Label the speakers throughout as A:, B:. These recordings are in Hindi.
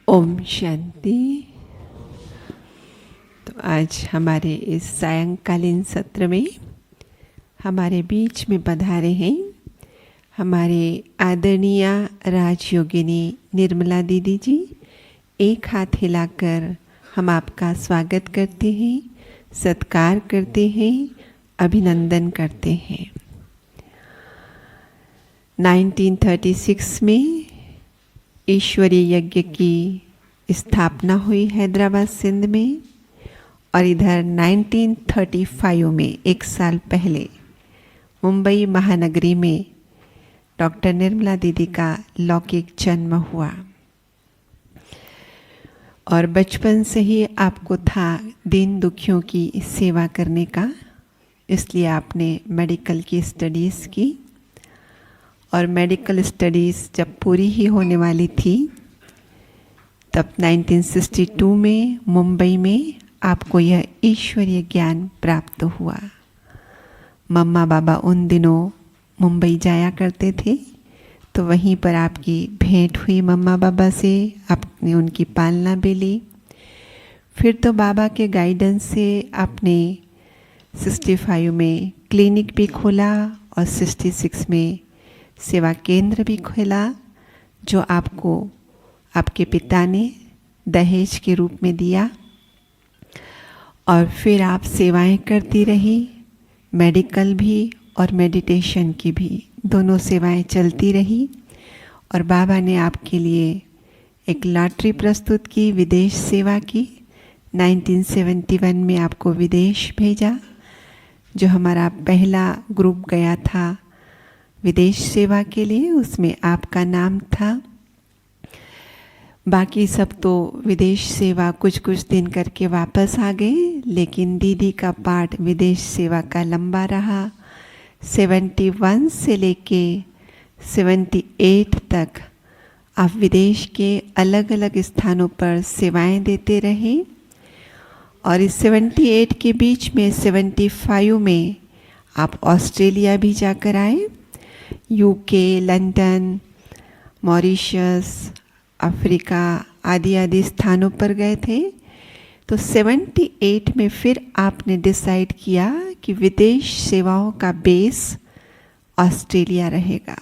A: ओम शांति। तो आज हमारे इस सायंकालीन सत्र में हमारे बीच में पधारे हैं हमारे आदरणीय राजयोगिनी निर्मला दीदी जी। एक हाथ हिलाकर हम आपका स्वागत करते हैं, सत्कार करते हैं, अभिनंदन करते हैं। 1936 में ईश्वरीय यज्ञ की स्थापना हुई हैदराबाद सिंध में, और इधर 1935 में एक साल पहले मुंबई महानगरी में डॉक्टर निर्मला दीदी का लौकिक जन्म हुआ। और बचपन से ही आपको था दीन दुखियों की सेवा करने का, इसलिए आपने मेडिकल की स्टडीज़ की। और मेडिकल स्टडीज़ जब पूरी ही होने वाली थी तब 1962 में मुंबई में आपको यह ईश्वरीय ज्ञान प्राप्त हुआ। मम्मा बाबा उन दिनों मुंबई जाया करते थे, तो वहीं पर आपकी भेंट हुई मम्मा बाबा से, आपने उनकी पालना भी ली। फिर तो बाबा के गाइडेंस से आपने 65 में क्लिनिक भी खोला और 66 में सेवा केंद्र भी खोला, जो आपको आपके पिता ने दहेज के रूप में दिया। और फिर आप सेवाएं करती रही, मेडिकल भी और मेडिटेशन की भी, दोनों सेवाएं चलती रही। और बाबा ने आपके लिए एक लॉटरी प्रस्तुत की, विदेश सेवा की। 1971 में आपको विदेश भेजा, जो हमारा पहला ग्रुप गया था विदेश सेवा के लिए, उसमें आपका नाम था। बाकी सब तो विदेश सेवा कुछ कुछ दिन करके वापस आ गए, लेकिन दीदी का पार्ट विदेश सेवा का लंबा रहा। 71 से लेके 78 तक आप विदेश के अलग अलग स्थानों पर सेवाएं देते रहे। और इस 78 के बीच में 75 में आप ऑस्ट्रेलिया भी जाकर आए, यूके, लंदन, मॉरिशस, अफ्रीका आदि आदि स्थानों पर गए थे। तो 78 में फिर आपने डिसाइड किया कि विदेश सेवाओं का बेस ऑस्ट्रेलिया रहेगा।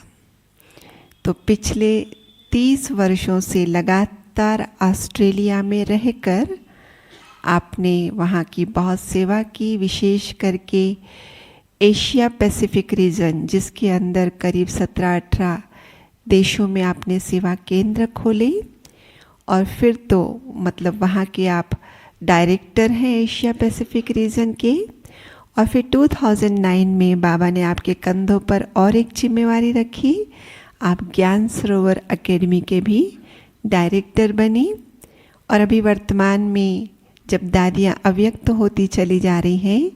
A: तो पिछले 30 वर्षों से लगातार ऑस्ट्रेलिया में रहकर आपने वहाँ की बहुत सेवा की, विशेष करके एशिया पैसिफिक रीजन, जिसके अंदर करीब 17-18 देशों में आपने सेवा केंद्र खोले। और फिर तो मतलब वहाँ के आप डायरेक्टर हैं एशिया पैसिफिक रीजन के। और फिर 2009 में बाबा ने आपके कंधों पर और एक जिम्मेवारी रखी, आप ज्ञान सरोवर एकेडमी के भी डायरेक्टर बनी। और अभी वर्तमान में जब दादियाँ अव्यक्त होती चली जा रही हैं,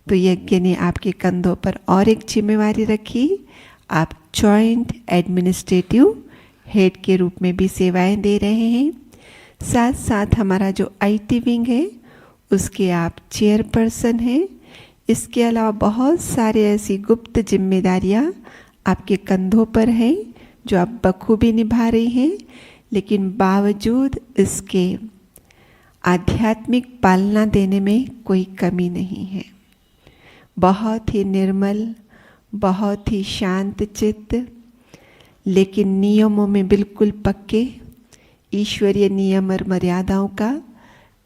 A: तो यज्ञ ने आपके कंधों पर और एक जिम्मेवारी रखी, आप जॉइंट एडमिनिस्ट्रेटिव हेड के रूप में भी सेवाएं दे रहे हैं। साथ साथ हमारा जो आईटी विंग है उसके आप चेयरपर्सन हैं। इसके अलावा बहुत सारे ऐसी गुप्त जिम्मेदारियां आपके कंधों पर हैं, जो आप बखूबी निभा रही हैं। लेकिन बावजूद इसके आध्यात्मिक पालना देने में कोई कमी नहीं है। बहुत ही निर्मल, बहुत ही शांत चित्त, लेकिन नियमों में बिल्कुल पक्के। ईश्वरीय नियम और मर्यादाओं का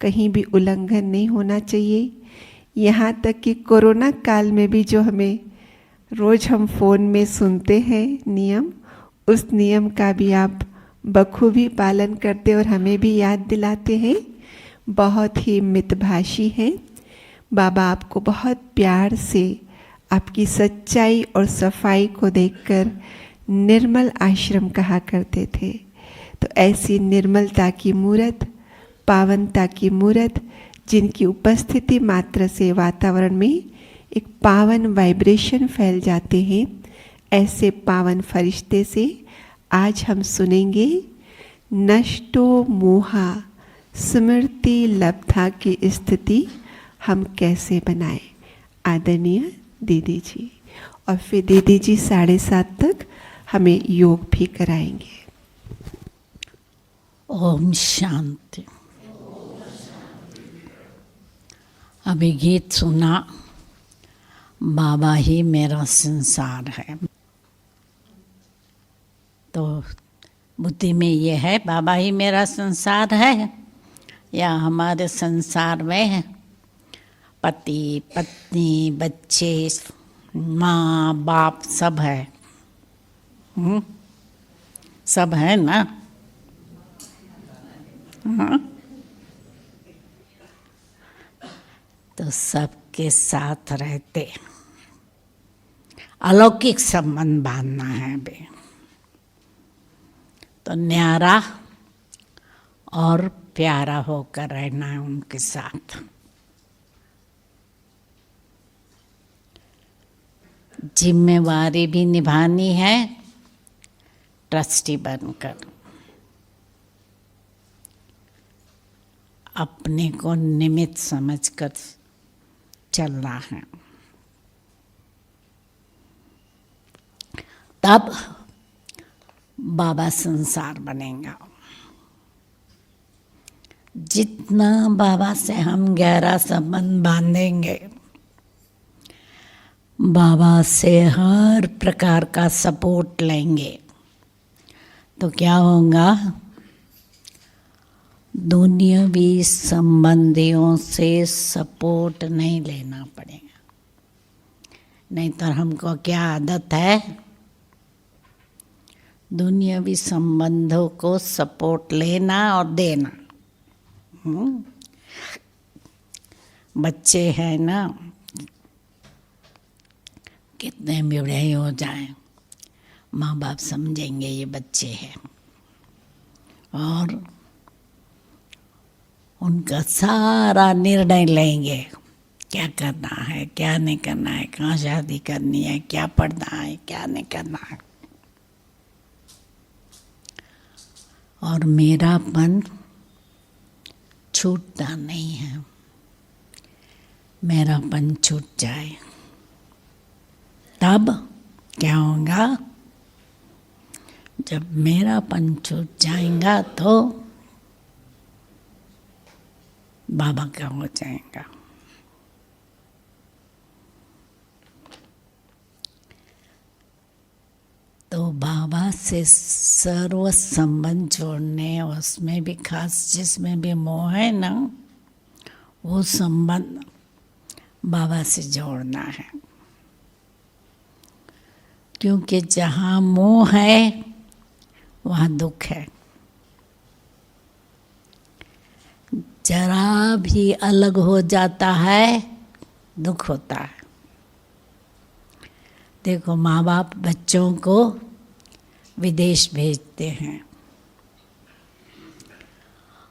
A: कहीं भी उल्लंघन नहीं होना चाहिए। यहाँ तक कि कोरोना काल में भी जो हमें रोज़ हम फ़ोन में सुनते हैं नियम, उस नियम का भी आप बखूबी पालन करते और हमें भी याद दिलाते हैं। बहुत ही मितभाषी हैं। बाबा आपको बहुत प्यार से आपकी सच्चाई और सफाई को देखकर निर्मल आश्रम कहा करते थे। तो ऐसी निर्मलता की मूर्त, पावनता की मूर्त, जिनकी उपस्थिति मात्र से वातावरण में एक पावन वाइब्रेशन फैल जाते हैं, ऐसे पावन फरिश्ते से आज हम सुनेंगे नष्टो मोहा स्मृति लब्धा की स्थिति हम कैसे बनाएं। आदरणीय दीदी जी। और फिर दीदी जी 7:30 तक हमें योग भी कराएंगे।
B: ओम शांति। अभी गीत सुना, बाबा ही मेरा संसार है। तो बुद्धि में ये है बाबा ही मेरा संसार है, या हमारे संसार में पति पत्नी बच्चे माँ बाप सब है। सब है ना। हाँ? तो सबके साथ रहते अलौकिक संबंध बांधना है अभी तो न्यारा और प्यारा होकर रहना है उनके साथ। जिम्मेवारी भी निभानी है ट्रस्टी बनकर। अपने को निमित्त समझकर चलना है, तब बाबा संसार बनेगा। जितना बाबा से हम गहरा संबंध बांधेंगे, बाबा से हर प्रकार का सपोर्ट लेंगे, तो क्या होगा? दुनियावी संबंधियों से सपोर्ट नहीं लेना पड़ेगा। नहीं तो हमको क्या आदत है? दुनियावी संबंधों को सपोर्ट लेना और देना। बच्चे हैं ना, कितने भी बड़े हो जाएं, माँ बाप समझेंगे ये बच्चे हैं और उनका सारा निर्णय लेंगे। क्या करना है, क्या नहीं करना है, कहाँ शादी करनी है, क्या पढ़ना है, क्या नहीं करना है। और मेरापन छूटता नहीं है। मेरापन छूट जाए तब क्या होगा? जब मेरापन छूट जाएगा तो बाबा का हो जाएगा। तो बाबा से सर्व संबंध जोड़ने, उसमें भी खास जिसमें भी मोह है ना, वो संबंध बाबा से जोड़ना है। क्योंकि जहाँ मोह है वहाँ दुख है। जरा भी अलग हो जाता है दुख होता है। देखो, माँ बाप बच्चों को विदेश भेजते हैं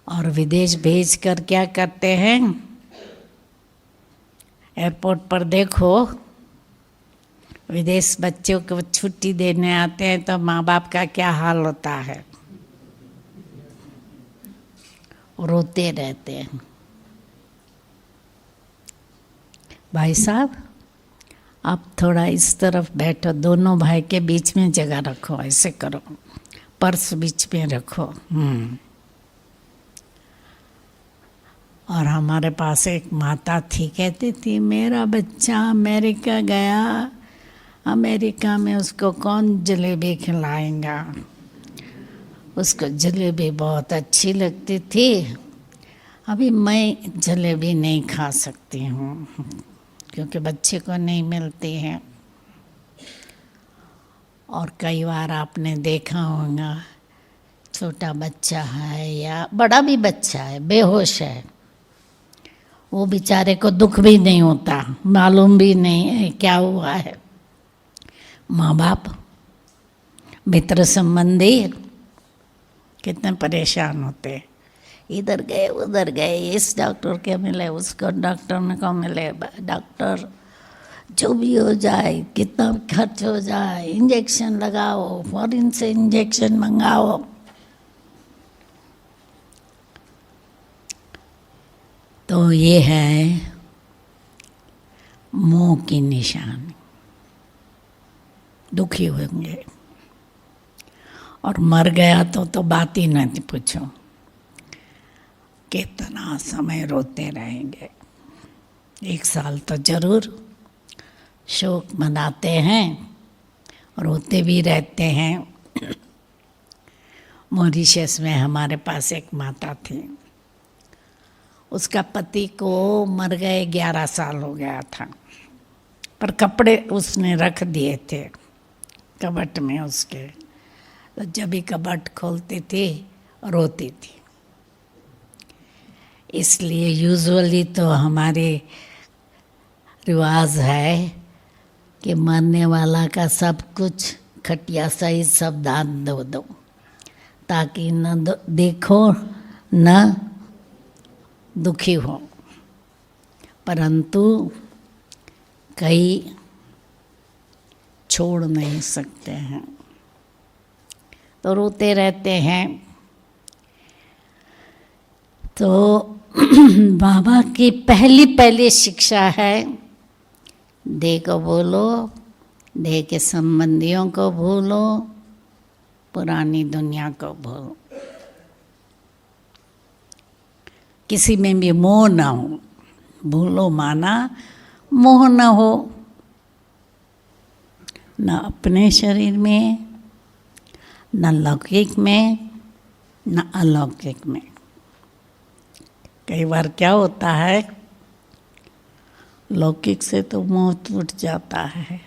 B: और विदेश भेजकर क्या करते हैं? एयरपोर्ट पर देखो, विदेश बच्चों को छुट्टी देने आते हैं तो माँ बाप का क्या हाल होता है? रोते रहते हैं। भाई साहब, आप थोड़ा इस तरफ बैठो, दोनों भाई के बीच में जगह रखो, ऐसे करो, पर्स बीच में रखो। और हमारे पास एक माता थी, कहती थी मेरा बच्चा अमेरिका गया, अमेरिका में उसको कौन जलेबी खिलाएगा। उसको जलेबी बहुत अच्छी लगती थी। अभी मैं जलेबी नहीं खा सकती हूँ क्योंकि बच्चे को नहीं मिलती है। और कई बार आपने देखा होगा, छोटा बच्चा है या बड़ा भी बच्चा है, बेहोश है, वो बेचारे को दुख भी नहीं होता, मालूम भी नहीं है क्या हुआ है। माँ बाप, मित्र संबंधी कितने परेशान होते हैं। इधर गए उधर गए, इस डॉक्टर के मिले, उसको डॉक्टर को मिले, डॉक्टर जो भी हो जाए, कितना खर्च हो जाए, इंजेक्शन लगाओ, फॉरेन से इंजेक्शन मंगाओ। तो ये है मोह की निशानी। दुखी होंगे। और मर गया तो बात ही नहीं पूछो। कितना समय रोते रहेंगे। 1 साल तो जरूर शोक मनाते हैं, रोते भी रहते हैं। मॉरिशस में हमारे पास एक माता थी, उसका पति को मर गए 11 साल हो गया था, पर कपड़े उसने रख दिए थे कबट में उसके, तो जब भी कबट खोलती थी रोती थी। इसलिए यूजुअली तो हमारे रिवाज है कि मरने वाला का सब कुछ खटिया सहित सब दान दो, ताकि न देखो न दुखी हो। परंतु कई छोड़ नहीं सकते हैं, तो रोते रहते हैं। तो बाबा की पहली शिक्षा है, देह को भूलो, देह के संबंधियों को भूलो, पुरानी दुनिया को भूलो। किसी में भी मोह न हो। भूलो माना मोह न हो, न अपने शरीर में, न लौकिक में, न अलौकिक में। कई बार क्या होता है, लौकिक से तो मोह टूट जाता है,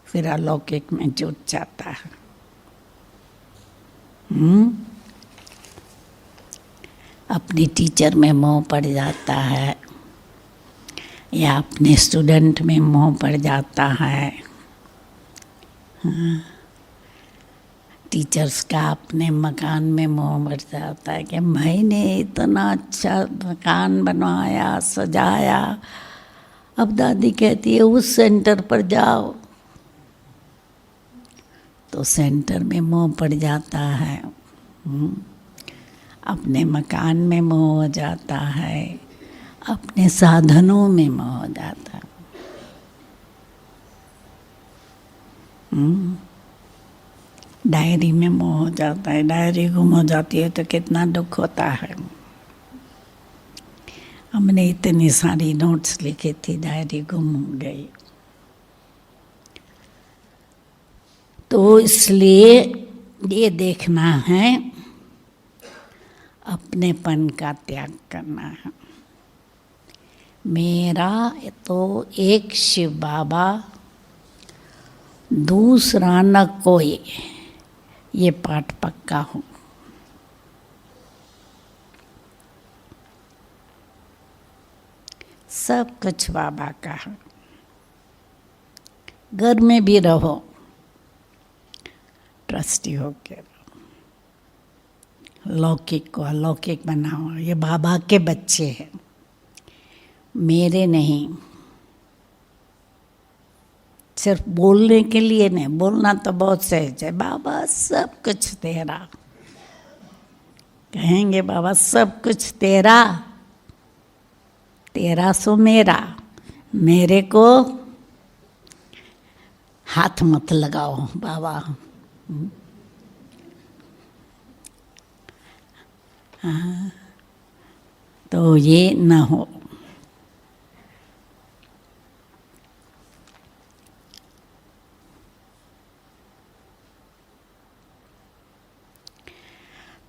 B: फिर अलौकिक में जुट जाता है। अपनी टीचर में मोह पड़ जाता है, या अपने स्टूडेंट में मोह पड़ जाता है। टीचर्स का अपने मकान में मोह पड़ जाता है कि मैंने इतना अच्छा मकान बनवाया, सजाया, अब दादी कहती है उस सेंटर पर जाओ, तो सेंटर में मोह पड़ जाता है। अपने मकान में मोह हो जाता है, अपने साधनों में मोह हो जाता है। डायरी में मोह हो जाता है, डायरी गुम हो जाती है तो कितना दुख होता है। हमने इतनी सारी नोट्स लिखी थी, डायरी गुम हो गई। तो इसलिए ये देखना है, अपनेपन का त्याग करना है। मेरा तो एक शिव बाबा, दूसरा न कोई, ये पाठ पक्का हूँ। सब कुछ बाबा का है। घर में भी रहो, ट्रस्टी होकर लौकिक को अलौकिक बनाओ। ये बाबा के बच्चे हैं, मेरे नहीं। सिर्फ बोलने के लिए नहीं, बोलना तो बहुत सहज है। बाबा सब कुछ तेरा, कहेंगे बाबा सब कुछ तेरा, तेरा सो मेरा, मेरे को हाथ मत लगाओ बाबा। हाँ, तो ये न हो।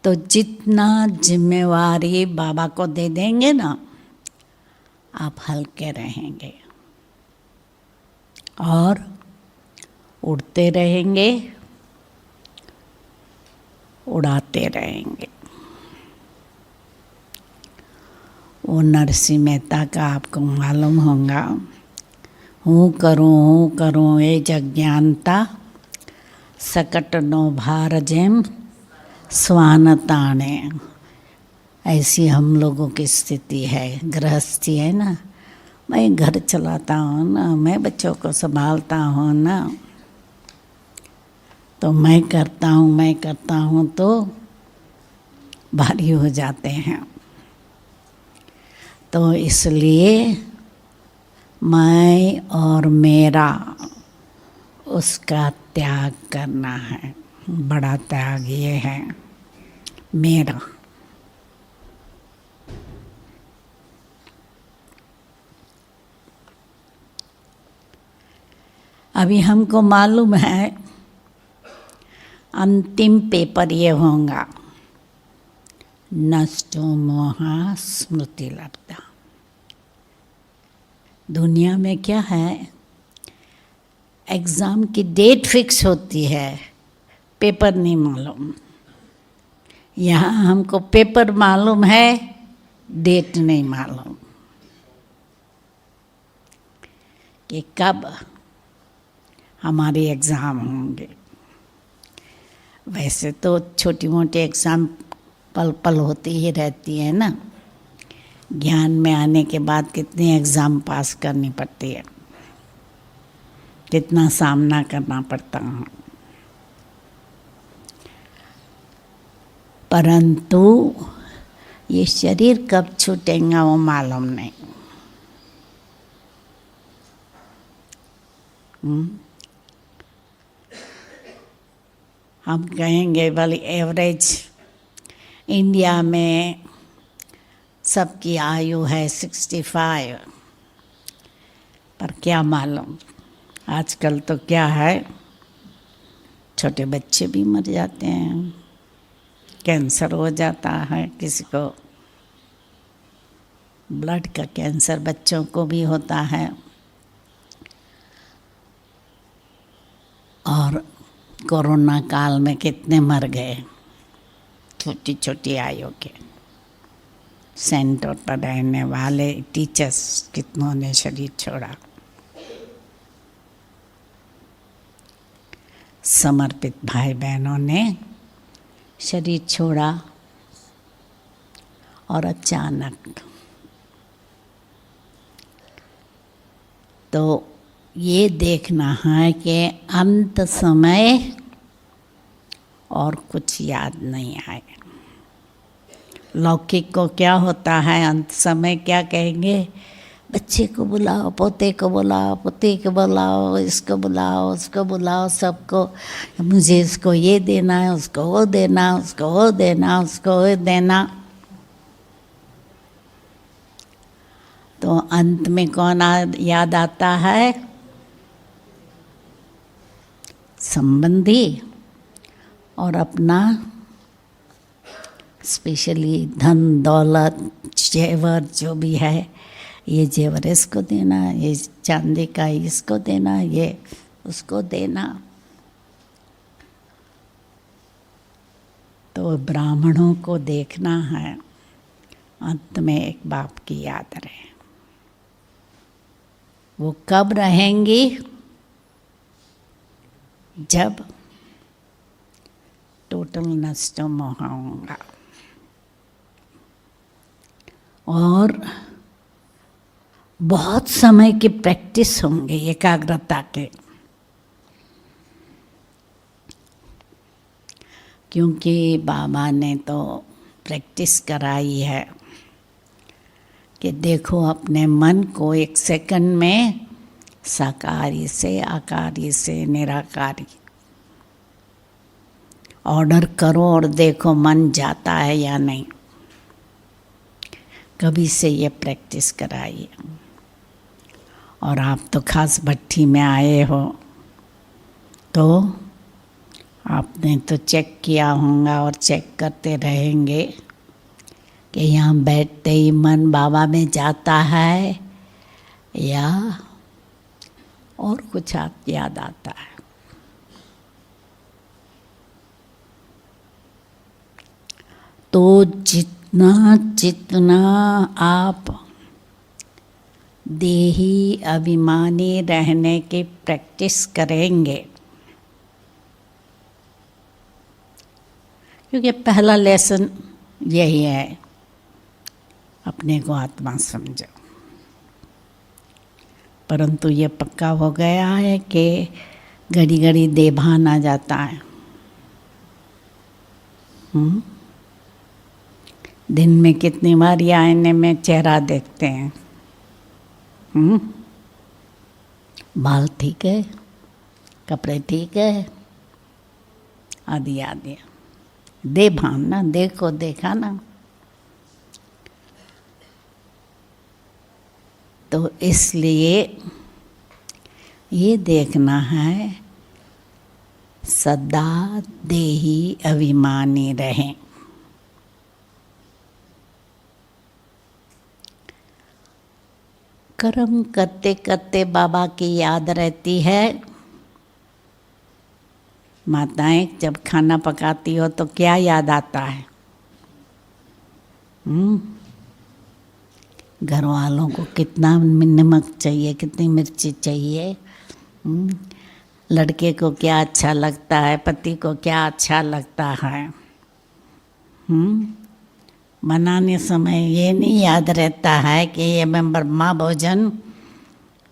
B: तो जितना जिम्मेवारी बाबा को दे देंगे ना, आप हल्के रहेंगे और उड़ते रहेंगे, उड़ाते रहेंगे। वो नरसिंह मेहता का आपको मालूम होगा, हूँ करूँ ये जज्ञानता, सकट नो भार जेम स्वान ताने। ऐसी हम लोगों की स्थिति है, गृहस्थी है ना। मैं घर चलाता हूँ ना, मैं बच्चों को संभालता हूँ ना, तो मैं करता हूँ तो भारी हो जाते हैं। तो इसलिए मैं और मेरा, उसका त्याग करना है। बड़ा त्याग ये है, मेरा। अभी हमको मालूम है अंतिम पेपर ये होगा, नष्टो मोहा स्मृति लब्धा। दुनिया में क्या है, एग्ज़ाम की डेट फिक्स होती है, पेपर नहीं मालूम। यहाँ हमको पेपर मालूम है, डेट नहीं मालूम कि कब हमारे एग्ज़ाम होंगे। वैसे तो छोटी मोटी एग्ज़ाम पल पल होती ही रहती है ना। ज्ञान में आने के बाद कितनी एग्ज़ाम पास करनी पड़ती है, कितना सामना करना पड़ता है। परंतु ये शरीर कब छूटेगा वो मालूम नहीं। हम कहेंगे भले एवरेज इंडिया में सबकी आयु है 65, पर क्या मालूम आजकल तो क्या है, छोटे बच्चे भी मर जाते हैं, कैंसर हो जाता है, किसी को ब्लड का कैंसर बच्चों को भी होता है। और कोरोना काल में कितने मर गए छोटी छोटी आयु के। सेंटर पर रहने वाले टीचर्स कितनों ने शरीर छोड़ा। समर्पित भाई बहनों ने शरीर छोड़ा। और अचानक तो ये देखना है कि अंत समय और कुछ याद नहीं आए। लौकिक को क्या होता है, अंत समय क्या कहेंगे, बच्चे को बुलाओ, पोते को बुलाओ, पोते को बुलाओ, इसको बुलाओ, उसको बुलाओ, सबको, मुझे इसको ये देना है, उसको वो देना, उसको वो देना, उसको वो देना। तो अंत में कौन याद आता है, संबंधी और अपना स्पेशली धन दौलत जेवर जो भी है, ये जेवर इसको देना, ये चांदी का इसको देना, ये उसको देना। तो ब्राह्मणों को देखना है, अंत में एक बाप की याद रहे। वो कब रहेंगी, जब टोटल नष्ट मोह होगा और बहुत समय की प्रैक्टिस होंगे एकाग्रता के। क्योंकि बाबा ने तो प्रैक्टिस कराई है कि देखो अपने मन को एक सेकंड में साकारी से आकारी से निराकारी ऑर्डर करो और देखो मन जाता है या नहीं। कभी से ये प्रैक्टिस कराइए। और आप तो खास भट्टी में आए हो तो आपने तो चेक किया होगा और चेक करते रहेंगे कि यहाँ बैठते ही मन बाबा में जाता है या और कुछ याद आता है। तो जितना जितना आप देही अभिमानी रहने की प्रैक्टिस करेंगे, क्योंकि पहला लेसन यही है, अपने को आत्मा समझो। परंतु ये पक्का हो गया है कि घड़ी घड़ी देभान आ जाता है। दिन में कितनी बार ये आईने में चेहरा देखते हैं, बाल ठीक है, कपड़े ठीक है, आदि आदि। देभान ना, देखो देखा ना। तो इसलिए ये देखना है सदा देही अभिमानी रहें। कर्म करते करते बाबा की याद रहती है। माताएं जब खाना पकाती हो तो क्या याद आता है? घर वालों को कितना नमक चाहिए, कितनी मिर्ची चाहिए, लड़के को क्या अच्छा लगता है, पति को क्या अच्छा लगता है। बनाने समय ये नहीं याद रहता है कि ये मैं ब्रह्मा भोजन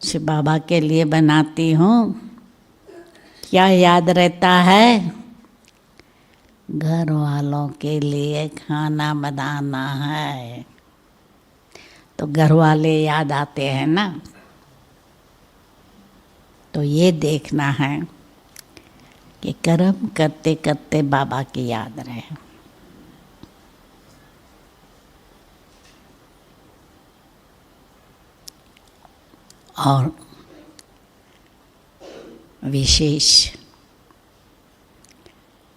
B: शिव बाबा के लिए बनाती हूँ। क्या याद रहता है? घर वालों के लिए खाना बनाना है। तो घर वाले याद आते हैं ना। तो ये देखना है कि कर्म करते करते बाबा की याद रहे। और विशेष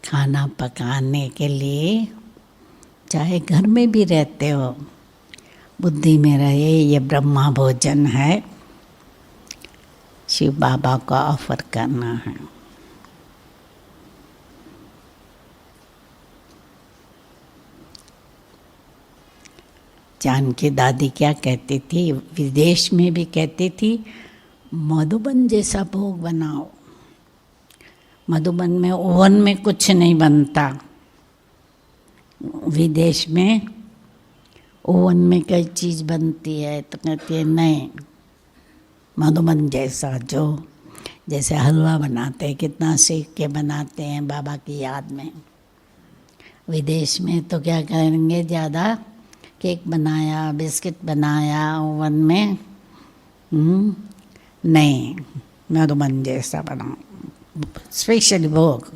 B: खाना पकाने के लिए चाहे घर में भी रहते हो, बुद्धि में रहे ये ब्रह्मा भोजन है, शिव बाबा को ऑफर करना है। जानकी दादी क्या कहती थी, विदेश में भी कहती थी, मधुबन जैसा भोग बनाओ। मधुबन में ओवन में कुछ नहीं बनता, विदेश में ओवन में कई चीज़ बनती है। तो कहती है नहीं, मधुबन जैसा, जो जैसे हलवा बनाते हैं, कितना सेक के बनाते हैं बाबा की याद में। विदेश में तो क्या करेंगे, ज़्यादा केक बनाया, बिस्किट बनाया ओवन में, नहीं, मधुबन जैसा बनाओ। स्पेशल भोग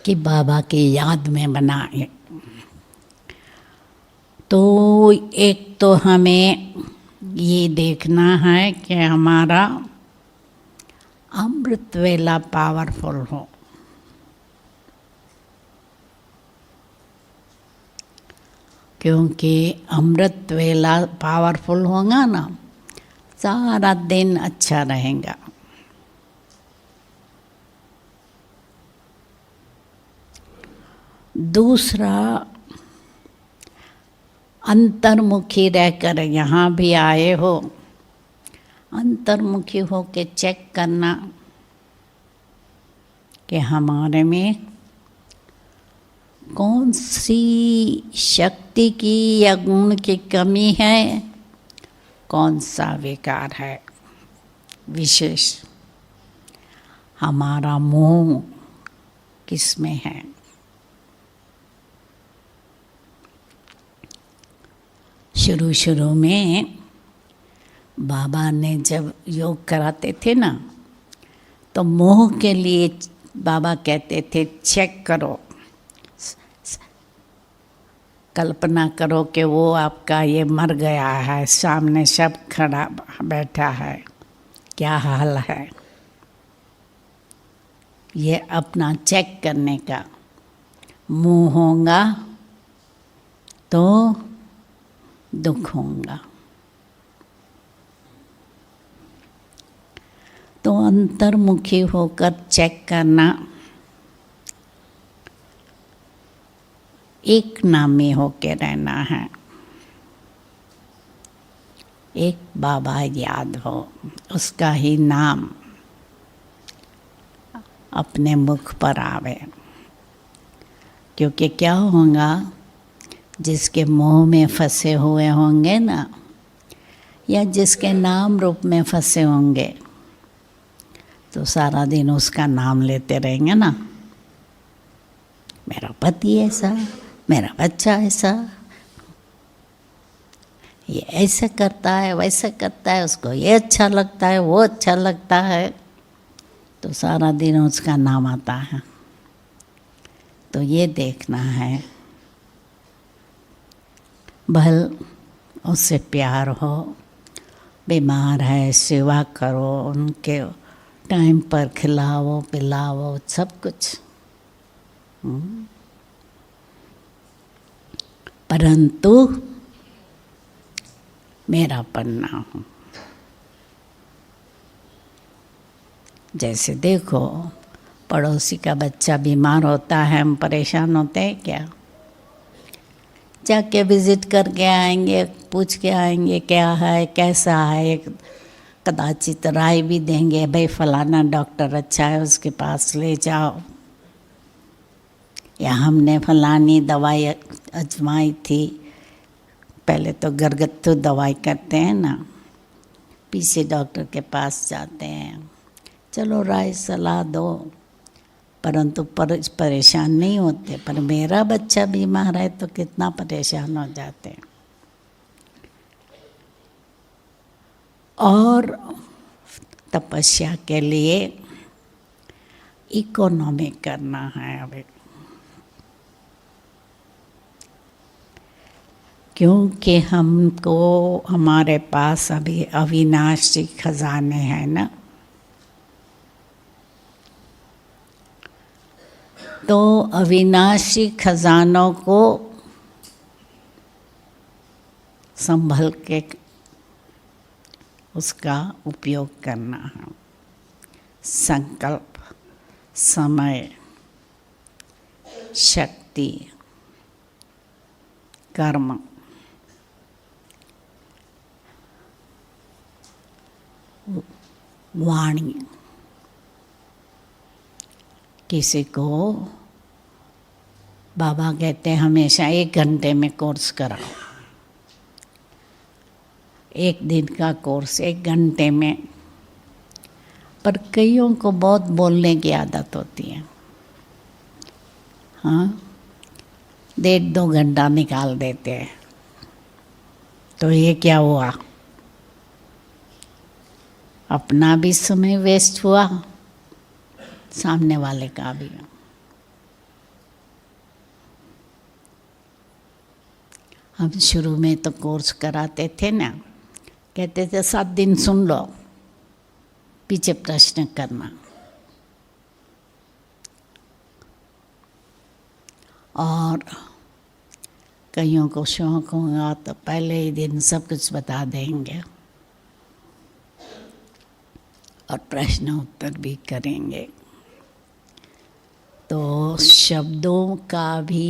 B: कि बाबा की याद में बनाए। तो एक तो हमें ये देखना है कि हमारा अमृत वेला पावरफुल हो। क्योंकि अमृत वेला पावरफुल होगा ना, सारा दिन अच्छा रहेगा। दूसरा, अंतर्मुखी रहकर यहाँ भी आए हो, अंतर्मुखी हो के चेक करना कि हमारे में कौन सी शक्ति की या गुण की कमी है, कौन सा विकार है विशेष, हमारा मोह किसमें है। शुरू में बाबा ने जब योग कराते थे ना, तो मोह के लिए बाबा कहते थे चेक करो, कल्पना करो कि वो आपका ये मर गया है, सामने सब खड़ा बैठा है, क्या हाल है। ये अपना चेक करने का। मोह होगा तो दुख होगा। तो अंतर्मुखी होकर चेक करना, एक नामी होके रहना है, एक बाबा याद हो, उसका ही नाम अपने मुख पर आवे। क्योंकि क्या होगा, जिसके मोह में फंसे हुए होंगे ना, या जिसके नाम रूप में फंसे होंगे, तो सारा दिन उसका नाम लेते रहेंगे ना, मेरा पति ऐसा, मेरा बच्चा ऐसा, ये ऐसे करता है, वैसे करता है, उसको ये अच्छा लगता है, वो अच्छा लगता है, तो सारा दिन उसका नाम आता है। तो ये देखना है, भल उससे प्यार हो, बीमार है सेवा करो, उनके टाइम पर खिलाओ पिलाओ सब कुछ। परंतु मेरा पन्ना हो। जैसे देखो पड़ोसी का बच्चा बीमार होता है, हम परेशान होते हैं क्या? जाके विजिट करके आएंगे, पूछ के आएंगे क्या है कैसा है, कदाचित राय भी देंगे, भाई फलाना डॉक्टर अच्छा है उसके पास ले जाओ, या हमने फलानी दवाई आजमाई थी। पहले तो घरगथ्थू दवाई करते हैं ना, पीछे डॉक्टर के पास जाते हैं, चलो राय सलाह दो, परंतु परेशान नहीं होते। पर मेरा बच्चा बीमार है तो कितना परेशान हो जाते हैं। और तपस्या के लिए इकोनॉमी करना है अभी, क्योंकि हमको हमारे पास अभी अविनाशी खजाने हैं ना, तो अविनाशी खजानों को संभल के उसका उपयोग करना है। संकल्प, समय, शक्ति, कर्म, वाणी। किसी को बाबा कहते हैं हमेशा 1 घंटे में कोर्स कराओ, 1 दिन का कोर्स 1 घंटे में। पर कईयों को बहुत बोलने की आदत होती है, हाँ 1.5-2 घंटा निकाल देते हैं। तो ये क्या हुआ? अपना भी समय वेस्ट हुआ, सामने वाले का भी। हम शुरू में तो कोर्स कराते थे ना, कहते थे 7 दिन सुन लो, पीछे प्रश्न करना। और कईयों को शौक होगा तो पहले ही दिन सब कुछ बता देंगे और प्रश्न उत्तर भी करेंगे। तो शब्दों का भी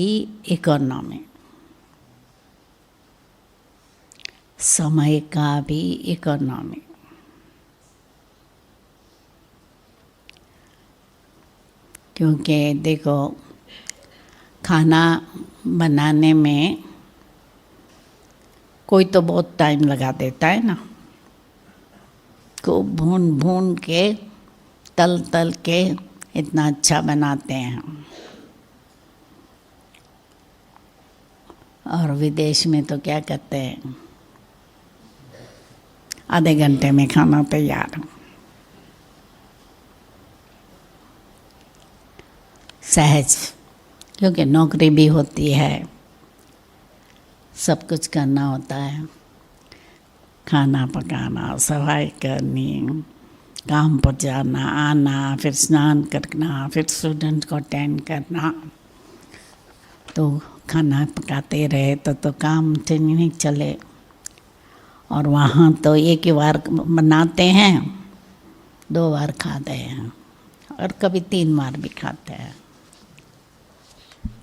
B: इकोनॉमी, समय का भी इकोनॉमी। क्योंकि देखो खाना बनाने में कोई तो बहुत टाइम लगा देता है ना, को भून भून के तल तल के इतना अच्छा बनाते हैं। और विदेश में तो क्या करते हैं, आधे घंटे में खाना तैयार। सहज, क्योंकि नौकरी भी होती है, सब कुछ करना होता है, खाना पकाना, सफाई करनी, काम पर जाना आना, फिर स्नान करना, फिर स्टूडेंट को अटेंड करना। तो खाना पकाते रहे तो काम नहीं चले। और वहाँ तो 1 ही बार बनाते हैं, 2 बार खाते हैं, और कभी 3 बार भी खाते हैं,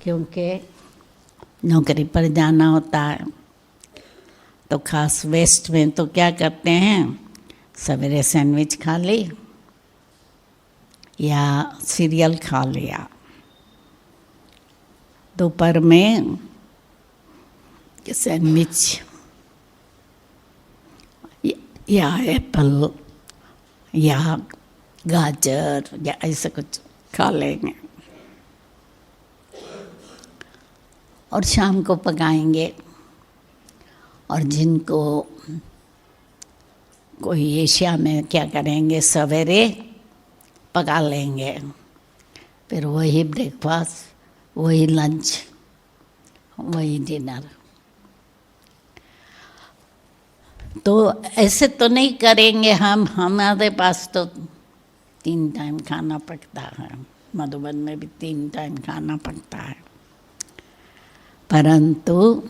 B: क्योंकि नौकरी पर जाना होता है। तो खास वेस्ट में तो क्या करते हैं, सवेरे सैंडविच खा ली या सीरियल खा लिया, दोपहर में सैंडविच या एप्पल या गाजर या ऐसा कुछ खा लेंगे, और शाम को पकाएंगे। और जिनको कोई एशिया में क्या करेंगे, सवेरे पका लेंगे, फिर वही ब्रेकफास्ट, वही लंच, वही डिनर। तो ऐसे तो नहीं करेंगे हम, हमारे पास तो 3 टाइम खाना पकता है, मधुबन में भी 3 टाइम खाना पकता है, परंतु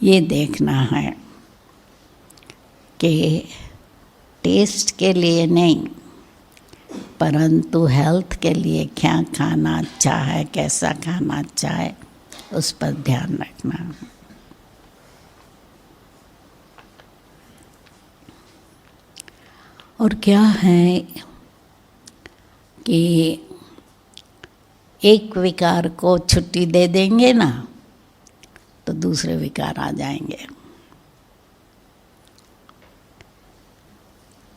B: ये देखना है कि टेस्ट के लिए नहीं, परंतु हेल्थ के लिए क्या खाना अच्छा है, कैसा खाना अच्छा है, उस पर ध्यान रखना है। और क्या है कि एक विकार को छुट्टी दे देंगे ना तो दूसरे विकार आ जाएंगे।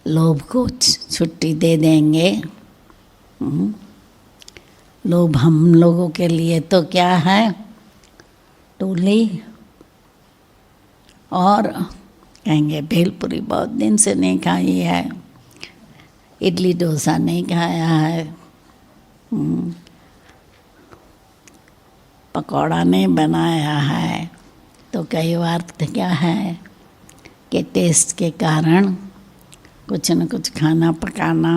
B: लोभ को छुट्टी दे देंगे, लोभ हम लोगों के लिए तो क्या है, टोली, और कहेंगे भेलपुरी बहुत दिन से नहीं खाई है, इडली डोसा नहीं खाया है, पकौड़ा नहीं बनाया है। तो कई बार तो क्या है कि टेस्ट के कारण कुछ न कुछ खाना पकाना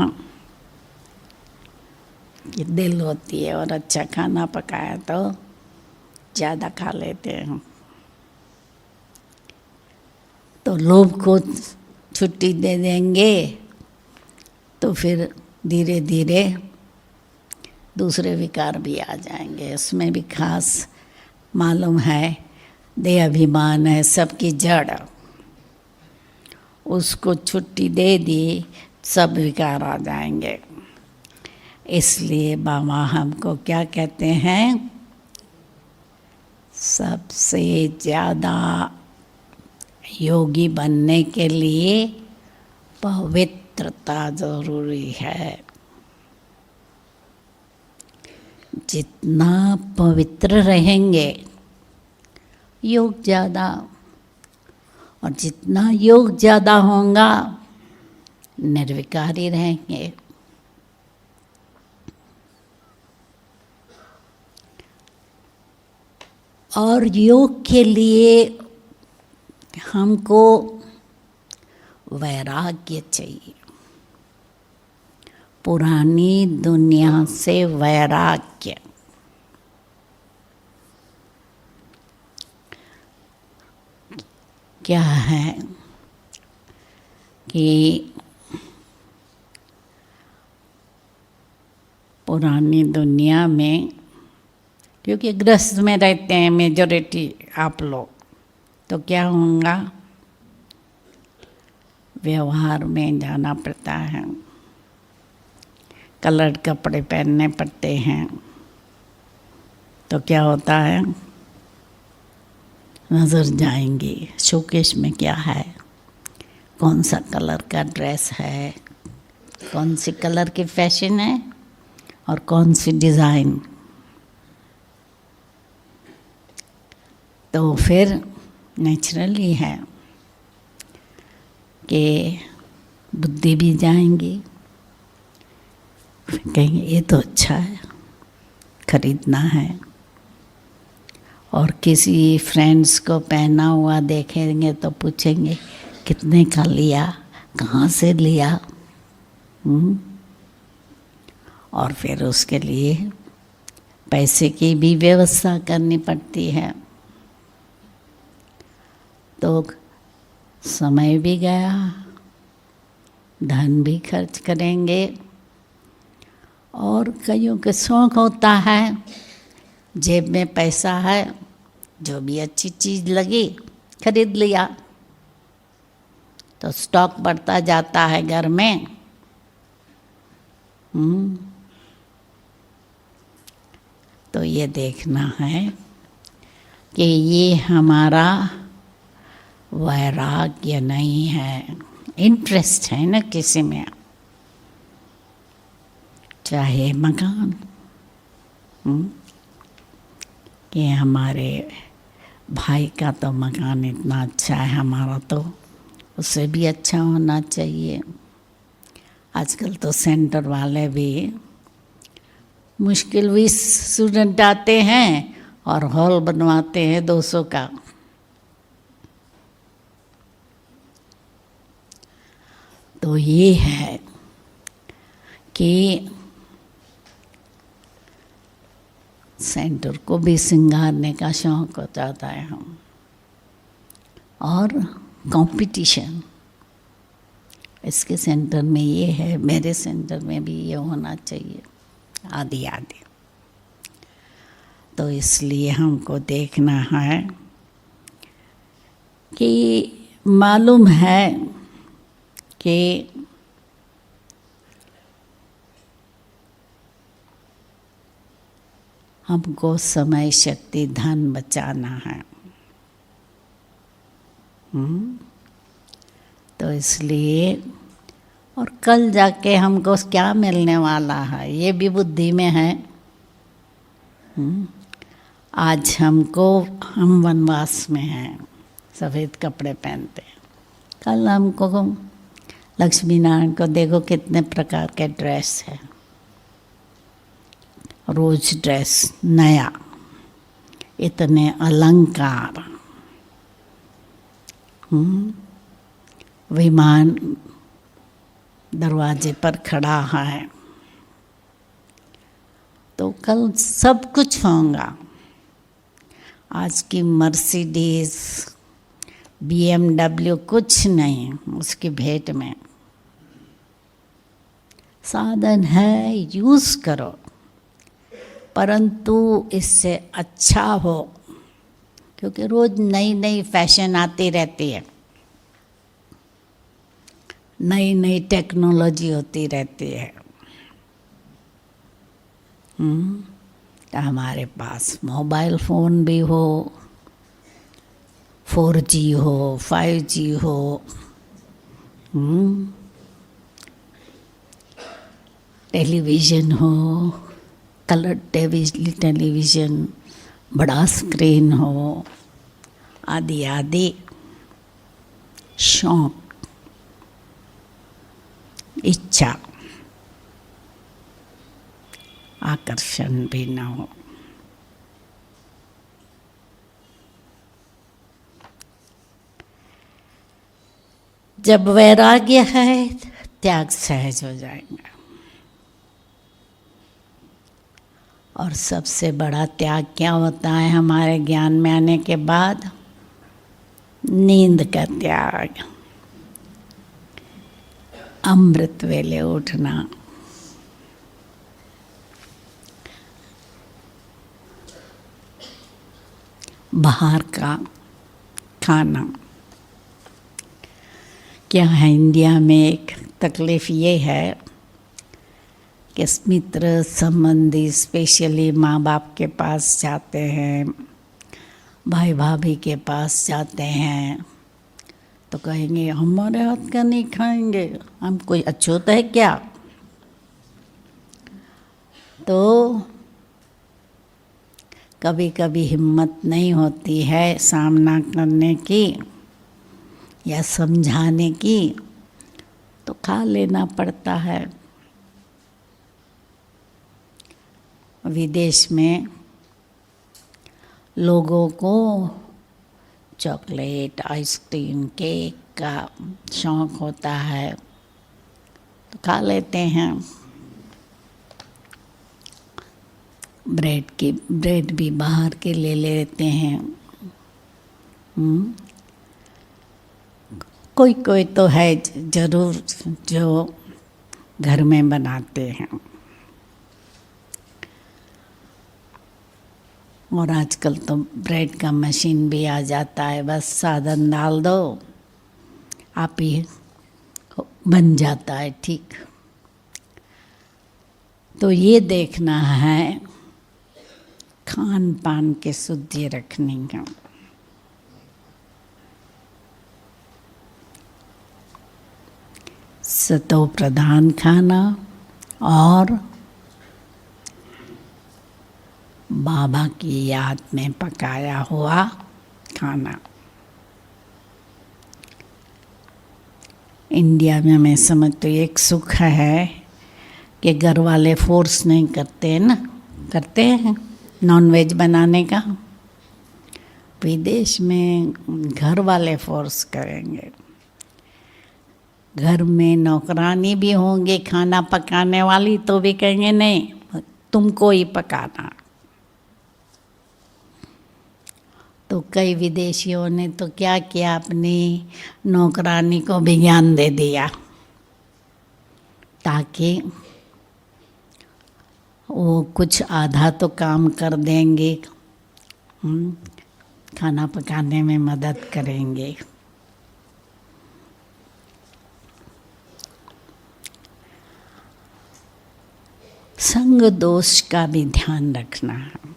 B: की दिल होती है, और अच्छा खाना पकाया तो ज़्यादा खा लेते हैं। तो लोभ को छुट्टी दे देंगे तो फिर धीरे धीरे दूसरे विकार भी आ जाएंगे। उसमें भी खास मालूम है, देह अभिमान है सबकी जड़, उसको छुट्टी दे दी सब विकार आ जाएंगे। इसलिए बाबा हमको क्या कहते हैं, सबसे ज़्यादा योगी बनने के लिए पवित्रता जरूरी है। जितना पवित्र रहेंगे योग ज़्यादा, और जितना योग ज़्यादा होगा निर्विकारी रहेंगे। और योग के लिए हमको वैराग्य चाहिए, पुरानी दुनिया से वैराग्य। क्या है कि पुरानी दुनिया में, क्योंकि गृहस्थ में रहते हैं मेजॉरिटी आप लोग, तो क्या होगा, व्यवहार में जाना पड़ता है, कलर्ड कपड़े पहनने पड़ते हैं। तो क्या होता है, नज़र जाएंगी शोकेस में क्या है, कौन सा कलर का ड्रेस है, कौन सी कलर की फैशन है, और कौन सी डिज़ाइन। तो फिर नेचुरली है कि बुद्धि भी जाएंगी, कहेंगे ये तो अच्छा है, खरीदना है। और किसी फ्रेंड्स को पहना हुआ देखेंगे तो पूछेंगे कितने का लिया, कहाँ से लिया। और फिर उसके लिए पैसे की भी व्यवस्था करनी पड़ती है। तो समय भी गया, धन भी खर्च करेंगे, और कईयों के शौक़ होता है, जेब में पैसा है, जो भी अच्छी चीज़ लगी खरीद लिया, तो स्टॉक बढ़ता जाता है घर में। तो ये देखना है कि ये हमारा वैराग्य नहीं है, इंटरेस्ट है ना किसी में, चाहे मकान, कि हमारे भाई का तो मकान इतना अच्छा है, हमारा तो उससे भी अच्छा होना चाहिए। आजकल तो सेंटर वाले भी मुश्किल 20 स्टूडेंट आते हैं और हॉल बनवाते हैं 200 का। तो ये है कि सेंटर को भी सिंगारने का शौक हो जाता है हम, और कंपटीशन इसके सेंटर में ये है, मेरे सेंटर में भी ये होना चाहिए, आदि आदि। तो इसलिए हमको देखना है कि मालूम है कि हमको समय शक्ति धन बचाना है। तो इसलिए, और कल जाके हमको क्या मिलने वाला है ये भी बुद्धि में है। आज हम वनवास में हैं, सफ़ेद कपड़े पहनते हैं। कल हमको लक्ष्मी नारायण को देखो कितने प्रकार के ड्रेस है, रोज ड्रेस नया, इतने अलंकार, विमान दरवाजे पर खड़ा है। तो कल सब कुछ होगा। आज की मर्सिडीज BMW कुछ नहीं उसकी भेंट में। साधन है, यूज़ करो, परंतु इससे अच्छा हो, क्योंकि रोज नई नई फैशन आती रहती है, नई नई टेक्नोलॉजी होती रहती है। तो हमारे पास मोबाइल फ़ोन भी हो, 4G हो, 5G हो, टेलीविज़न हो, कलर टेलीविज़न, बड़ा स्क्रीन हो, आदि आदि शौक, इच्छा, आकर्षण भी न हो। जब वैराग्य है, त्याग सहज हो जाएगा। और सबसे बड़ा त्याग क्या होता है हमारे ज्ञान में आने के बाद? नींद का त्याग, अमृत वेले उठना, बाहर का खाना। क्या है, इंडिया में एक तकलीफ़ ये है कि मित्र संबंधी स्पेशली माँ बाप के पास जाते हैं, भाई भाभी के पास जाते हैं, तो कहेंगे हमारे हाथ का नहीं खाएंगे, हम कोई अछूत है क्या? तो कभी कभी हिम्मत नहीं होती है सामना करने की या समझाने की, तो खा लेना पड़ता है। विदेश में लोगों को चॉकलेट, आइसक्रीम, केक का शौक़ होता है, तो खा लेते हैं। ब्रेड भी बाहर के ले लेते हैं। कोई कोई तो है जरूर जो घर में बनाते हैं। और आजकल तो ब्रेड का मशीन भी आ जाता है, बस साधन डाल दो, आप ही बन जाता है ठीक। तो ये देखना है खान पान के शुद्धि रखने का। सतो प्रधान खाना और बाबा की याद में पकाया हुआ खाना। इंडिया में मैं समझती हूँ एक सुख है कि घर वाले फोर्स नहीं करते हैं ना, करते हैं नॉनवेज बनाने का। विदेश में घर वाले फोर्स करेंगे। घर में नौकरानी भी होंगे खाना पकाने वाली, तो भी कहेंगे नहीं तुमको ही पकाना। तो कई विदेशियों ने तो क्या किया, अपनी नौकरानी को भी ज्ञान दे दिया ताकि वो कुछ आधा तो काम कर देंगे, खाना पकाने में मदद करेंगे। संग दोष का भी ध्यान रखना है।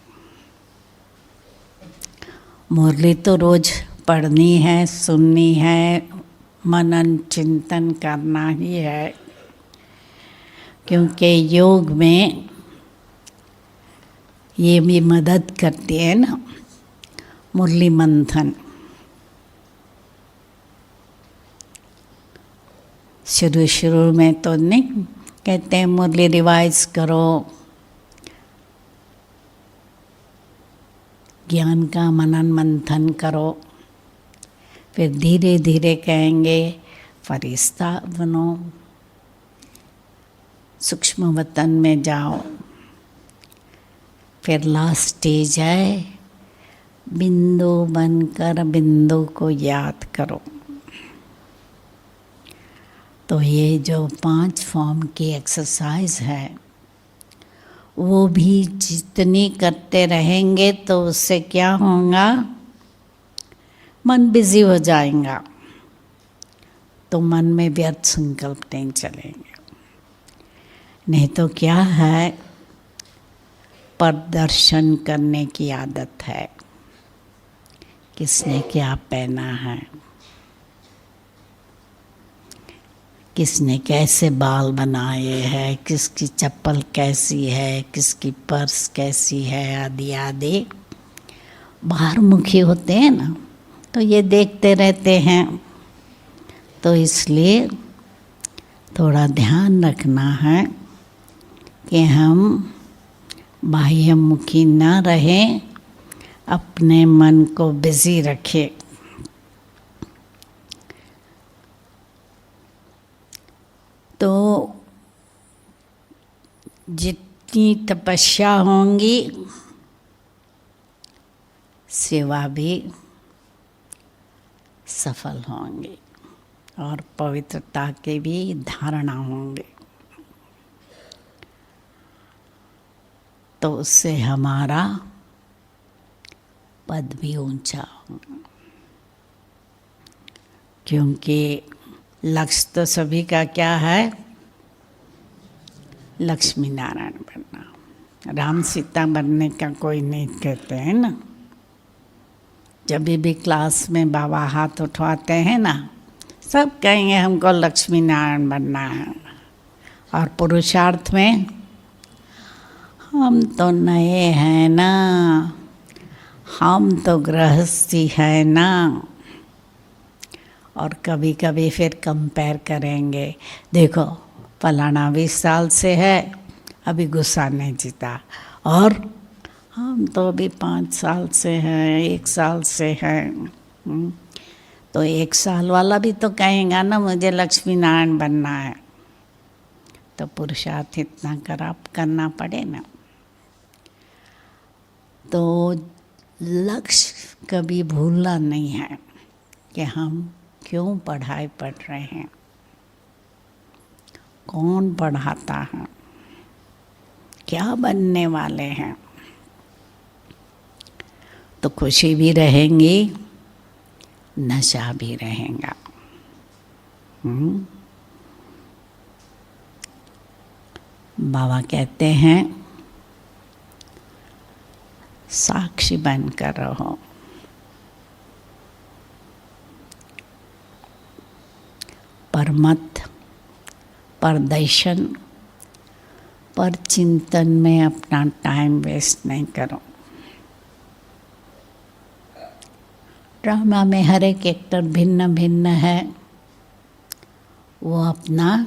B: मुरली तो रोज पढ़नी है, सुननी है, मनन चिंतन करना ही है, क्योंकि योग में ये भी मदद करती है ना मुरली मंथन। शुरू में तो नहीं कहते हैं मुरली रिवाइज करो, ज्ञान का मनन मंथन करो, फिर धीरे धीरे कहेंगे फरिश्ता बनो, सूक्ष्म वतन में जाओ, फिर लास्ट स्टेज है बिंदु बनकर बिंदु को याद करो। तो ये जो 5 फॉर्म की एक्सरसाइज है वो भी जितनी करते रहेंगे तो उससे क्या होगा, मन बिजी हो जाएगा, तो मन में व्यर्थ संकल्प नहीं चलेंगे। नहीं तो क्या है, प्रदर्शन करने की आदत है, किसने क्या पहना है, किसने कैसे बाल बनाए हैं, किसकी चप्पल कैसी है, किसकी पर्स कैसी है, आदि आदि बाहर मुखी होते हैं ना, तो ये देखते रहते हैं। तो इसलिए थोड़ा ध्यान रखना है कि हम बाह्यमुखी न रहें, अपने मन को बिजी रखें। तो जितनी तपस्या होंगी सेवा भी सफल होंगी और पवित्रता के भी धारणा होंगे। तो उससे हमारा पद भी ऊंचा होगा, क्योंकि लक्ष्य तो सभी का क्या है, लक्ष्मी नारायण बनना। राम सीता बनने का कोई नहीं कहते हैं ना। जब भी क्लास में बाबा हाथ उठवाते हैं ना, सब कहेंगे हमको लक्ष्मी नारायण बनना है। और पुरुषार्थ में हम तो नए हैं ना, हम तो गृहस्थी है ना। और कभी कभी फिर कंपेयर करेंगे, देखो फलाना 20 साल से है, अभी गुस्सा नहीं जीता, और हम तो अभी 5 साल से हैं, 1 साल से हैं। तो 1 साल वाला भी तो कहेगा ना मुझे लक्ष्मी नारायण बनना है। तो पुरुषार्थ इतना करना पड़े ना। तो लक्ष्य कभी भूलना नहीं है कि हम क्यों पढ़ाई पढ़ रहे हैं, कौन पढ़ाता है, क्या बनने वाले हैं। तो खुशी भी रहेंगी, नशा भी रहेगा। बाबा कहते हैं साक्षी बनकर रहो। पर मत परदर्शन पर चिंतन में अपना टाइम वेस्ट नहीं करो। ड्रामा में हर एक एक्टर भिन्न भिन्न है, वो अपना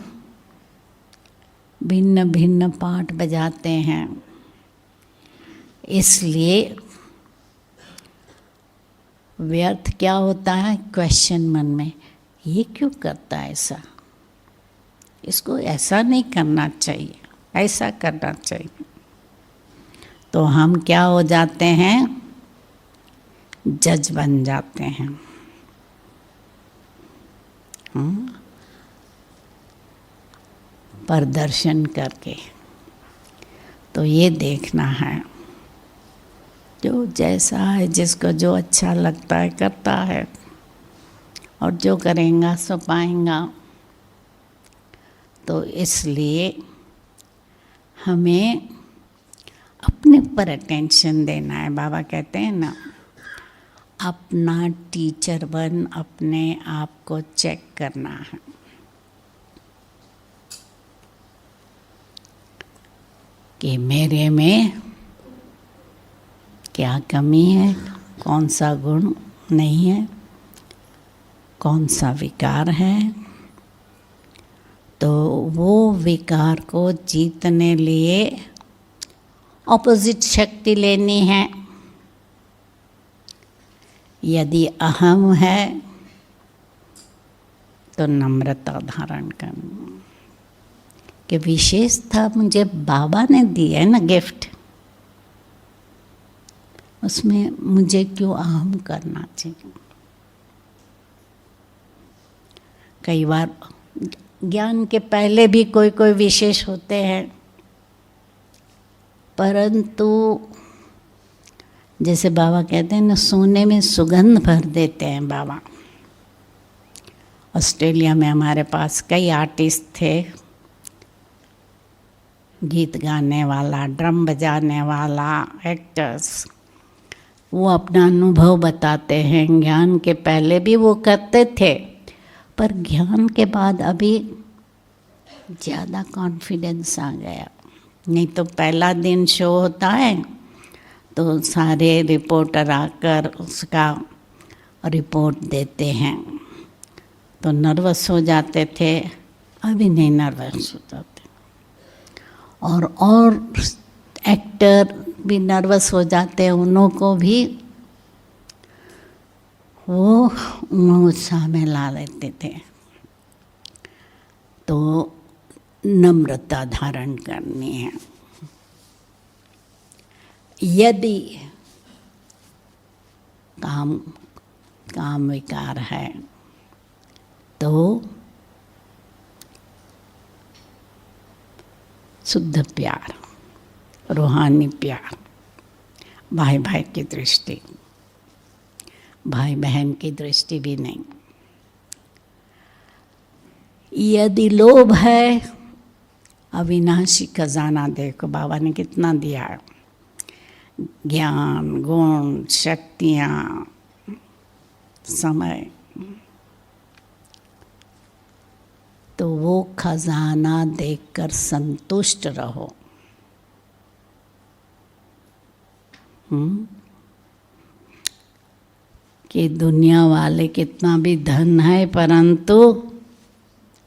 B: भिन्न भिन्न पार्ट बजाते हैं। इसलिए व्यर्थ क्या होता है, क्वेश्चन मन में, ये क्यों करता है ऐसा, इसको ऐसा नहीं करना चाहिए, ऐसा करना चाहिए। तो हम क्या हो जाते हैं, जज बन जाते हैं। प्रदर्शन करके। तो ये देखना है, जो जैसा है, जिसको जो अच्छा लगता है करता है, और जो करेगा सो पाएगा। तो इसलिए हमें अपने पर अटेंशन देना है। बाबा कहते हैं ना, अपना टीचर बन, अपने आप को चेक करना है। कि मेरे में क्या कमी है, कौन सा गुण नहीं है, कौन सा विकार है। तो वो विकार को जीतने लिए ऑपोजिट शक्ति लेनी है। यदि अहम है तो नम्रता धारण करना। कि विशेषता मुझे बाबा ने दी है ना गिफ्ट, उसमें मुझे क्यों अहम करना चाहिए। कई बार ज्ञान के पहले भी कोई कोई विशेष होते हैं, परंतु जैसे बाबा कहते हैं ना, सोने में सुगंध भर देते हैं बाबा। ऑस्ट्रेलिया में हमारे पास कई आर्टिस्ट थे, गीत गाने वाला, ड्रम बजाने वाला, एक्टर्स। वो अपना अनुभव बताते हैं। ज्ञान के पहले भी वो करते थे, पर ज्ञान के बाद अभी ज़्यादा कॉन्फिडेंस आ गया। नहीं तो पहला दिन शो होता है तो सारे रिपोर्टर आकर उसका रिपोर्ट देते हैं, तो नर्वस हो जाते थे। अभी नहीं नर्वस हो जाते। और एक्टर भी नर्वस हो जाते हैं, उन्हों को भी वो उत्साह में ला लेते थे। तो नम्रता धारण करनी है। यदि काम विकार है तो शुद्ध प्यार, रूहानी प्यार, भाई भाई की दृष्टि, भाई बहन की दृष्टि भी नहीं। यदि लोभ है, अविनाशी खजाना देखो बाबा ने कितना दिया है, ज्ञान, गुण, शक्तियाँ, समय। तो वो खजाना देखकर संतुष्ट रहो। कि दुनिया वाले कितना भी धन है परंतु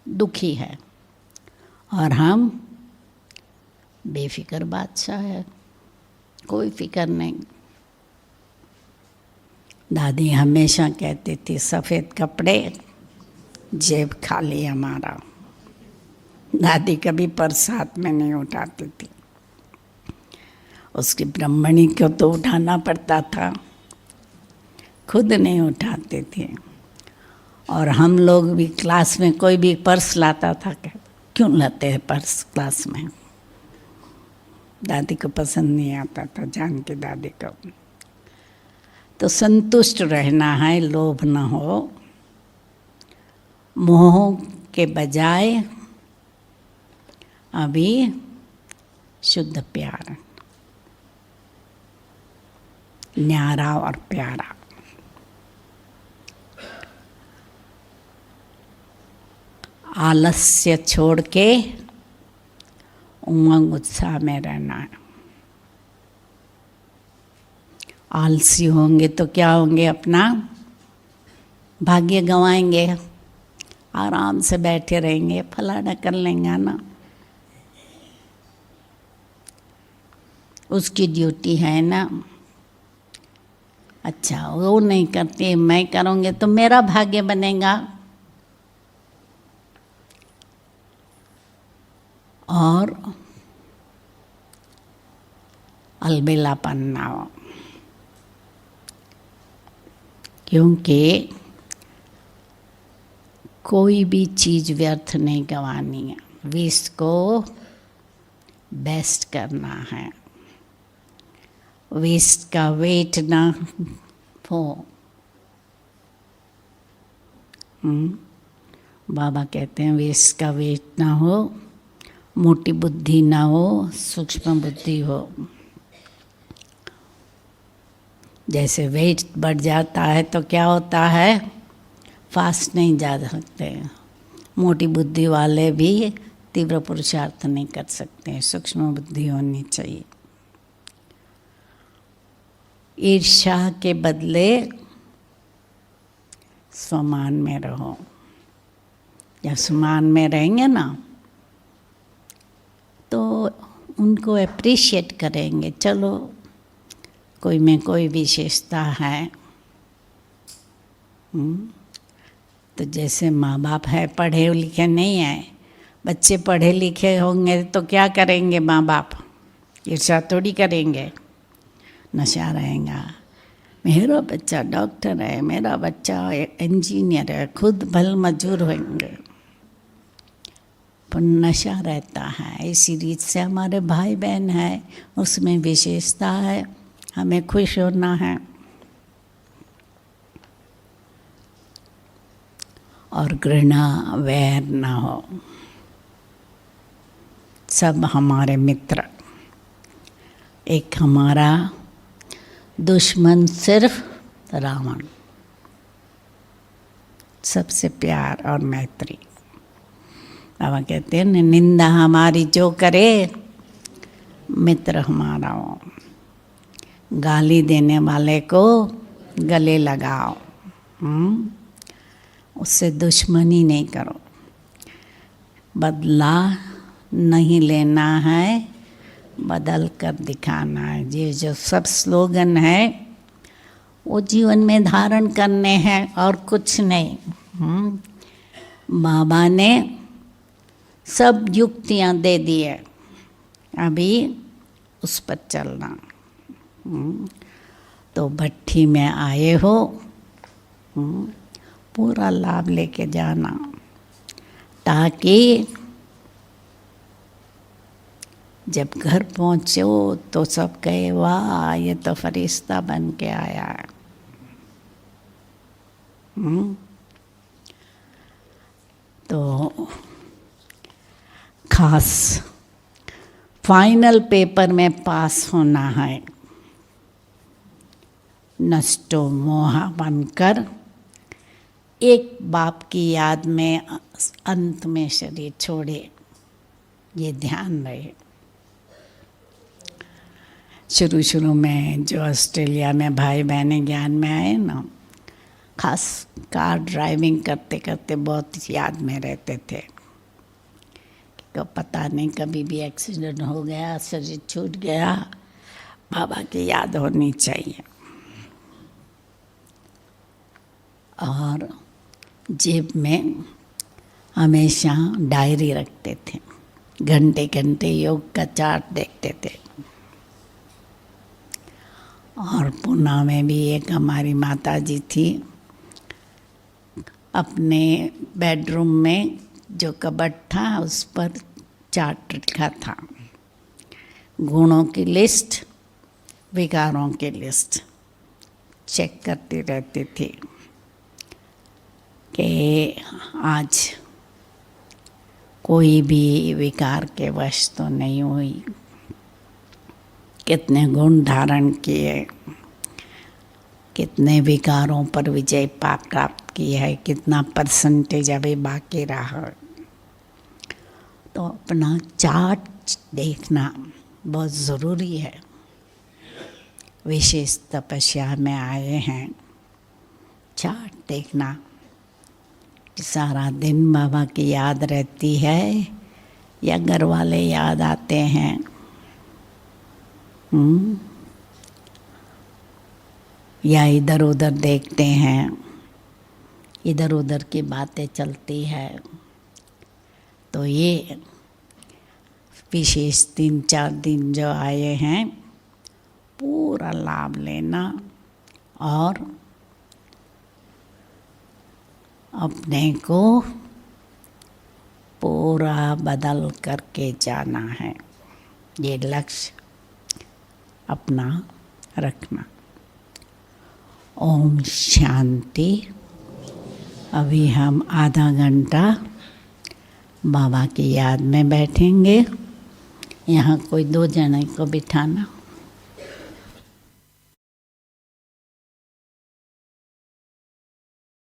B: दुखी है, और हम बेफिक्र बादशाह है, कोई फिक्र नहीं। दादी हमेशा कहती थी, सफ़ेद कपड़े, जेब खाली हमारा। दादी कभी पर्स हाथ में नहीं उठाती थी। उसकी ब्रह्मणी को तो उठाना पड़ता था, खुद नहीं उठाते थे। और हम लोग भी क्लास में कोई भी पर्स लाता था, क्यों लाते हैं पर्स क्लास में? दादी को पसंद नहीं आता था, जान के दादी को। तो संतुष्ट रहना है, लोभ न हो। मोह के बजाय अभी शुद्ध प्यार, न्यारा और प्यारा। आलस्य छोड़ के उमंग उत्साह में रहना है। आलसी होंगे तो क्या होंगे, अपना भाग्य गंवाएंगे। आराम से बैठे रहेंगे, फलाना कर लेंगे ना, उसकी ड्यूटी है ना। अच्छा वो नहीं करती, मैं करूँगी तो मेरा भाग्य बनेगा। अलबेलापन ना हो, क्योंकि कोई भी चीज़ व्यर्थ नहीं गंवानी है, वेस्ट को बेस्ट करना है, वेस्ट का वेट ना हो। बाबा कहते हैं वेस्ट का वेट ना हो, मोटी बुद्धि ना हो, सूक्ष्म बुद्धि हो। जैसे वेट बढ़ जाता है तो क्या होता है, फास्ट नहीं जा सकते, मोटी बुद्धि वाले भी तीव्र पुरुषार्थ नहीं कर सकते, सूक्ष्म बुद्धि होनी चाहिए। ईर्ष्या के बदले स्वमान में रहो। जब स्वमान में रहेंगे ना तो उनको अप्रिशिएट करेंगे, चलो कोई में कोई विशेषता है। तो जैसे माँ बाप है, पढ़े लिखे नहीं है, बच्चे पढ़े लिखे होंगे तो क्या करेंगे माँ बाप, ईर्ष्या थोड़ी करेंगे, नशा रहेगा। मेरा बच्चा डॉक्टर है, मेरा बच्चा इंजीनियर है, खुद भल मजूर होंगे, पर नशा रहता है। इसी रीत से हमारे भाई बहन है, उसमें विशेषता है, हमें खुश होना है। और घृणा वैर ना हो, सब हमारे मित्र। एक हमारा दुश्मन सिर्फ रावण, सबसे प्यार और मैत्री। बाबा कहते हैं निंदा हमारी जो करे मित्र हमारा हो, गाली देने वाले को गले लगाओ, उससे दुश्मनी नहीं करो। बदला नहीं लेना है, बदल कर दिखाना है। ये जो सब स्लोगन है वो जीवन में धारण करने हैं और कुछ नहीं। बाबा ने सब युक्तियाँ दे दी है, अभी उस पर चलना। तो भट्ठी में आए हो, पूरा लाभ लेके जाना, ताकि जब घर पहुँचो तो सब कहे वाह ये तो फरिश्ता बन के आया है। तो खास फाइनल पेपर में पास होना है, नष्टो मोहा बनकर एक बाप की याद में अंत में शरीर छोड़े, ये ध्यान रहे। शुरू में जो ऑस्ट्रेलिया में भाई बहने ज्ञान में आए ना, खास कार ड्राइविंग करते करते बहुत याद में रहते थे। तो पता नहीं कभी भी एक्सीडेंट हो गया, शरीर छूट गया, बाबा की याद होनी चाहिए। और जेब में हमेशा डायरी रखते थे, घंटे घंटे योग का चार्ट देखते थे। और पूना में भी एक हमारी माता जी थी, अपने बेडरूम में जो कबर्ड था उस पर चार्ट रखा था, गुणों की लिस्ट, विकारों की लिस्ट चेक करती रहती थी कि आज कोई भी विकार के वश तो नहीं हुई, कितने गुण धारण किए, कितने विकारों पर विजय प्राप्त की है, कितना परसेंटेज अभी बाकी रहा। तो अपना चार्ट देखना बहुत ज़रूरी है। विशेष तपस्या में आए हैं, चार्ट देखना कि सारा दिन बाबा की याद रहती है या घर वाले याद आते हैं। या इधर उधर देखते हैं, इधर उधर की बातें चलती है। तो ये विशेष 3-4 दिन जो आए हैं पूरा लाभ लेना और अपने को पूरा बदल करके जाना है। ये लक्ष्य अपना रखना। ओम शांति। अभी हम आधा घंटा बाबा की याद में बैठेंगे। यहाँ कोई 2 जने को बिठाना।